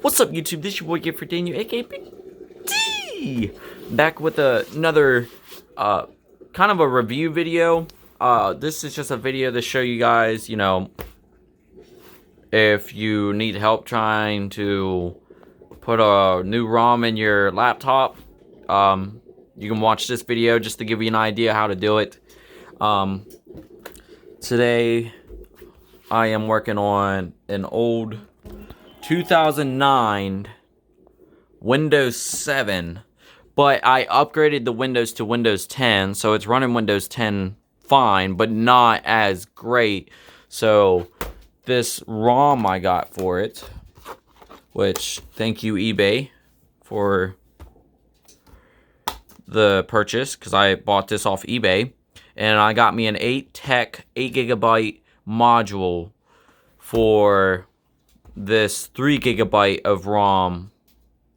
What's up, YouTube? This is your boy Gifford Daniel, aka Big D, back with another kind of a review video. This is just a video to show you guys, if you need help trying to put a new ROM in your laptop, you can watch this video just to give you an idea how to do it. Today I am working on an old 2009 Windows 7, but I upgraded the Windows to Windows 10, so it's running Windows 10 fine, but not as great. So this ROM I got for it, which thank you eBay for the purchase, because I bought this off eBay, and I got me an 8-tech 8GB module for this 3GB of ROM.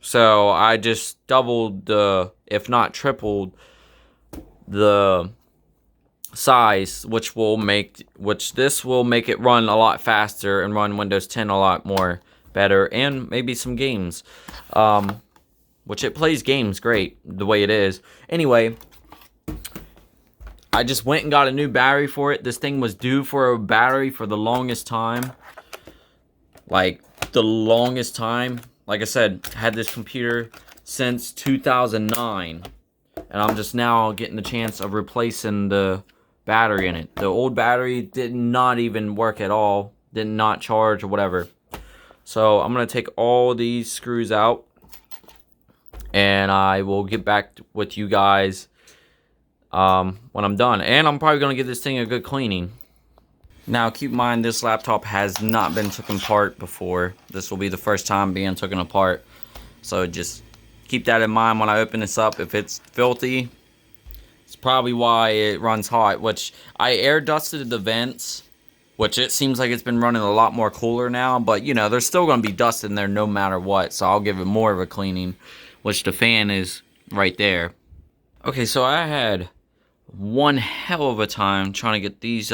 So I just doubled the, if not tripled, the size, which this will make it run a lot faster and run Windows 10 a lot more better, and maybe some games, which it plays games great the way it is. Anyway, I just went and got a new battery for it. This thing was due for a battery for the longest time. Like, the longest time. Like I said, had this computer since 2009. And I'm just now getting the chance of replacing the battery in it. The old battery did not even work at all. Did not charge or whatever. So I'm going to take all these screws out. And I will get back with you guys when I'm done. And I'm probably going to give this thing a good cleaning. Now, keep in mind, this laptop has not been taken apart before. This will be the first time being taken apart. So just keep that in mind when I open this up. If it's filthy, it's probably why it runs hot. Which, I air dusted the vents, which it seems like it's been running a lot more cooler now. But, there's still going to be dust in there no matter what. So I'll give it more of a cleaning, which the fan is right there. Okay, so I had one hell of a time trying to get these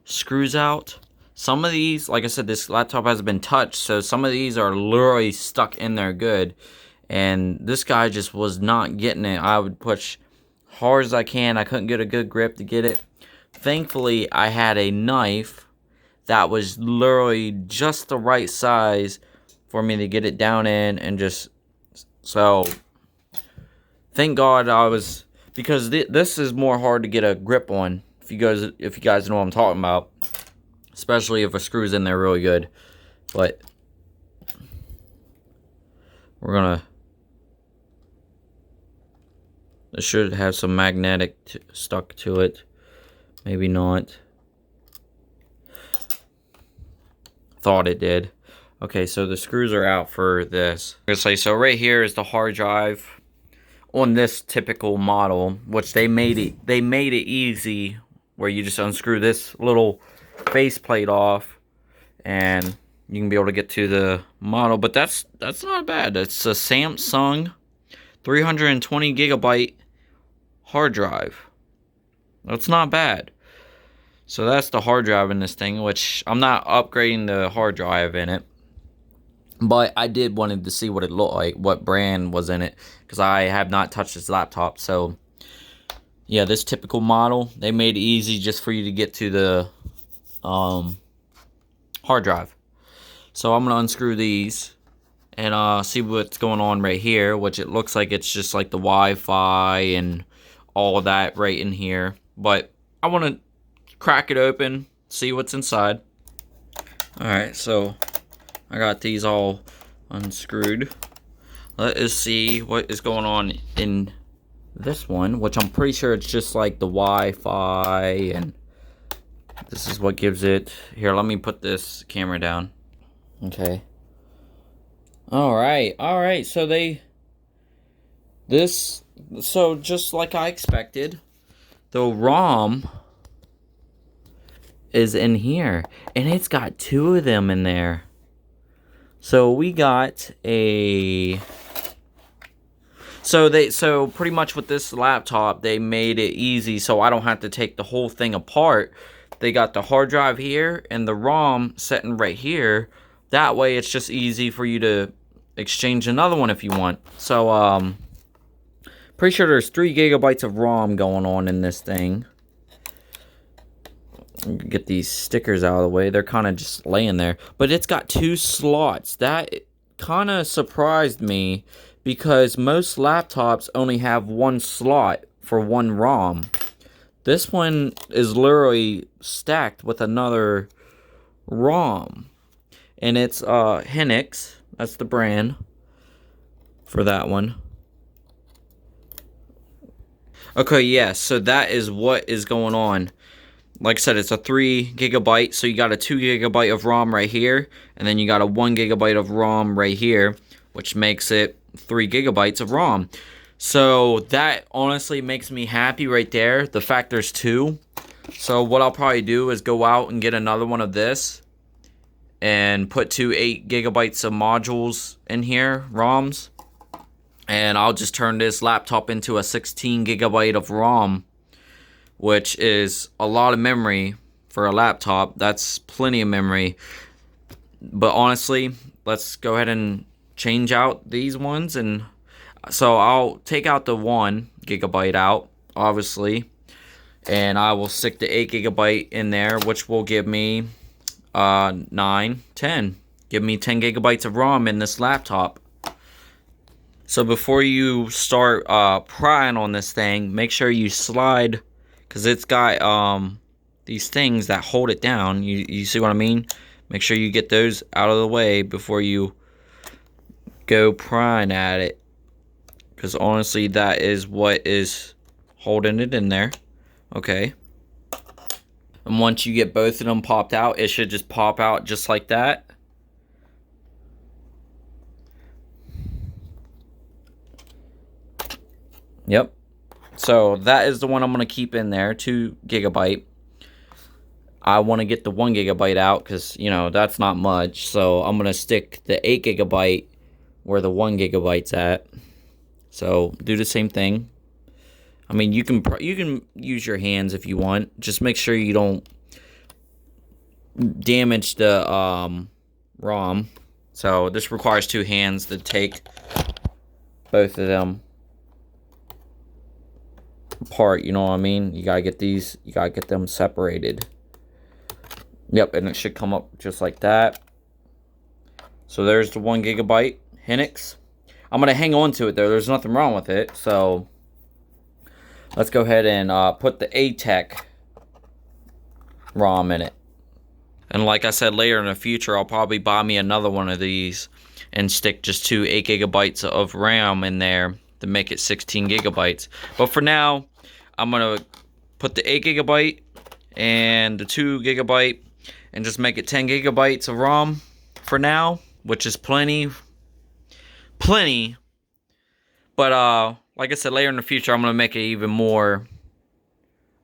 screws out. Some of these, like I said, this laptop hasn't been touched, so some of these are literally stuck in there good, and this guy just was not getting it. I would push hard as I can. I couldn't get a good grip to get it. Thankfully, I had a knife that was literally just the right size for me to get it down in, and just, so thank God because this is more hard to get a grip on. If you guys know what I'm talking about, especially if a screw's in there really good. But we're gonna, this should have some magnetic stuck to it. Maybe not. Thought it did. Okay, so the screws are out for this. I'm gonna say, so right here is the hard drive on this typical model, which they made it easy, where you just unscrew this little faceplate off and you can be able to get to the model. But that's not bad. It's a Samsung 320GB hard drive. That's not bad. So that's the hard drive in this thing, which I'm not upgrading the hard drive in it, but I did wanted to see what it looked like, what brand was in it, because I have not touched this laptop. So yeah, this typical model, they made it easy just for you to get to the hard drive. So I'm going to unscrew these and see what's going on right here, which it looks like it's just like the Wi-Fi and all of that right in here. But I want to crack it open, see what's inside. Alright, so I got these all unscrewed. Let us see what is going on in this one, which I'm pretty sure it's just like the Wi-Fi, and this is what gives it. Here, let me put this camera down. Okay. Alright, so so just like I expected, the ROM is in here, and it's got two of them in there. So we got a, so pretty much with this laptop, they made it easy so I don't have to take the whole thing apart. They got the hard drive here and the ROM sitting right here. That way it's just easy for you to exchange another one if you want. So, pretty sure there's 3 gigabytes of ROM going on in this thing. Get these stickers out of the way. They're kind of just laying there. But it's got 2 slots. That kind of surprised me because most laptops only have 1 slot for 1 ROM. This one is literally stacked with another ROM. And it's Hynix. That's the brand for that one. Okay, yeah, so that is what is going on. Like I said, it's a 3 gigabyte, so you got a 2 gigabyte of ROM right here, and then you got a 1 gigabyte of ROM right here, which makes it 3 gigabytes of ROM. So that honestly makes me happy right there, the fact there's 2. So what I'll probably do is go out and get another one of this and put 2 8 gigabytes of modules in here, ROMs. And I'll just turn this laptop into a 16 gigabyte of ROM, which is a lot of memory for a laptop. That's plenty of memory. But honestly, let's go ahead and change out these ones. And so I'll take out the 1 gigabyte out, obviously. And I will stick the 8 gigabyte in there, which will give me 9, 10. Give me 10 gigabytes of ROM in this laptop. So before you start prying on this thing, make sure you slide, because it's got these things that hold it down. You see what I mean? Make sure you get those out of the way before you go prying at it, because honestly that is what is holding it in there. Okay. And once you get both of them popped out, it should just pop out just like that. Yep. So that is the one I'm going to keep in there, 2 gigabyte. I want to get the 1 gigabyte out because, you know, that's not much. So I'm going to stick the 8 gigabyte where the 1 gigabyte's at. So do the same thing. I mean, you can use your hands if you want. Just make sure you don't damage the ROM. So this requires 2 hands to take both of them apart, you know what I mean? You gotta get these, you gotta get them separated. Yep, and it should come up just like that. So there's the 1 gigabyte Hynix. I'm gonna hang on to it though, there's nothing wrong with it. So let's go ahead and put the ATEC ROM in it. And like I said, later in the future, I'll probably buy me another one of these and stick just 2 8 gigabytes of RAM in there to make it 16 gigabytes. But for now, I'm going to put the 8 gigabyte and the 2 gigabyte and just make it 10 gigabytes of ROM for now, which is plenty. But like I said, later in the future, I'm going to make it even more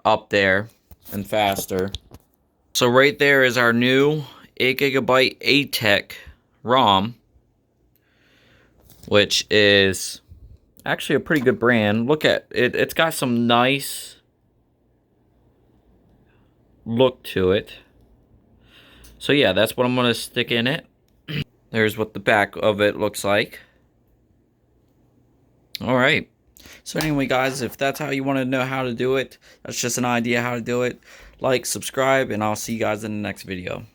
up there and faster. So right there is our new 8 gigabyte ATEC ROM, which is actually a pretty good brand. Look at it. It's got some nice look to it. So yeah, that's what I'm going to stick in it. There's what the back of it looks like. Alright. So anyway, guys, if that's how you want to know how to do it, that's just an idea how to do it. Like, subscribe, and I'll see you guys in the next video.